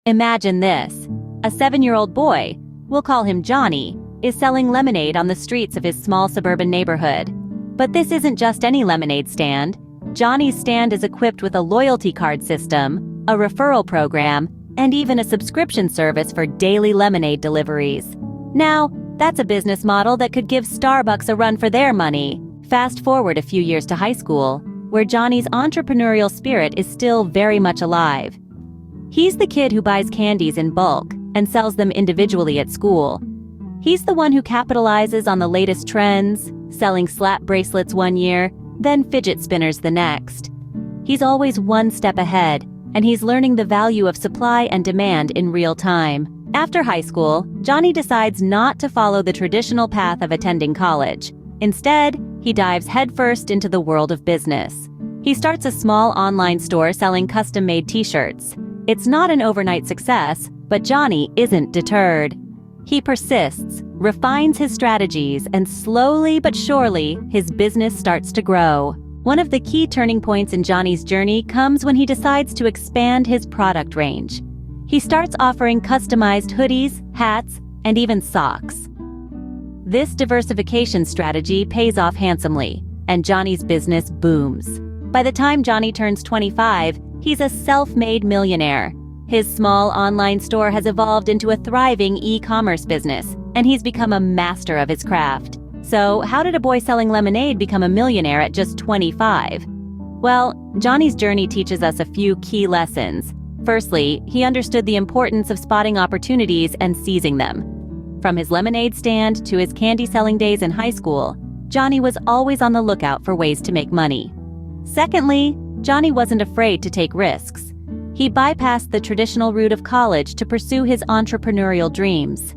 Imagine this. A 7-year-old boy, we'll call him Johnny, is selling lemonade on the streets of his small suburban neighborhood. But this isn't just any lemonade stand. Johnny's stand is equipped with a loyalty card system, a referral program, and even a subscription service for daily lemonade deliveries. Now, that's a business model that could give Starbucks a run for their money. Fast forward a few years to high school, where Johnny's entrepreneurial spirit is still very much alive. He's the kid who buys candies in bulk and sells them individually at school. He's the one who capitalizes on the latest trends, selling slap bracelets one year, then fidget spinners the next. He's always one step ahead, and he's learning the value of supply and demand in real time. After high school, Johnny decides not to follow the traditional path of attending college. Instead, he dives headfirst into the world of business. He starts a small online store selling custom-made t-shirts. It's not an overnight success, but Johnny isn't deterred. He persists, refines his strategies, and slowly but surely, his business starts to grow. One of the key turning points in Johnny's journey comes when he decides to expand his product range. He starts offering customized hoodies, hats, and even socks. This diversification strategy pays off handsomely, and Johnny's business booms. By the time Johnny turns 25, he's a self-made millionaire. His small online store has evolved into a thriving e-commerce business, and he's become a master of his craft. So, how did a boy selling lemonade become a millionaire at just 25? Well, Johnny's journey teaches us a few key lessons. Firstly, he understood the importance of spotting opportunities and seizing them. From his lemonade stand to his candy-selling days in high school, Johnny was always on the lookout for ways to make money. Secondly, Johnny wasn't afraid to take risks. He bypassed the traditional route of college to pursue his entrepreneurial dreams.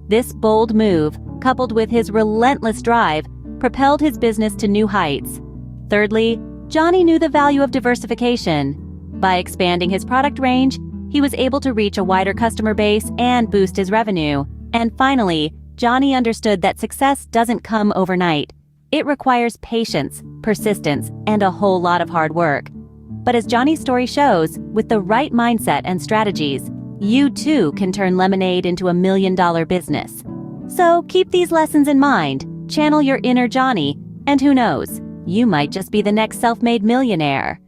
This bold move, coupled with his relentless drive, propelled his business to new heights. Thirdly, Johnny knew the value of diversification. By expanding his product range, he was able to reach a wider customer base and boost his revenue. And finally, Johnny understood that success doesn't come overnight. It requires patience, persistence, and a whole lot of hard work. But as Johnny's story shows, with the right mindset and strategies, you too can turn lemonade into $1 million business. So keep these lessons in mind, channel your inner Johnny, and who knows, you might just be the next self-made millionaire.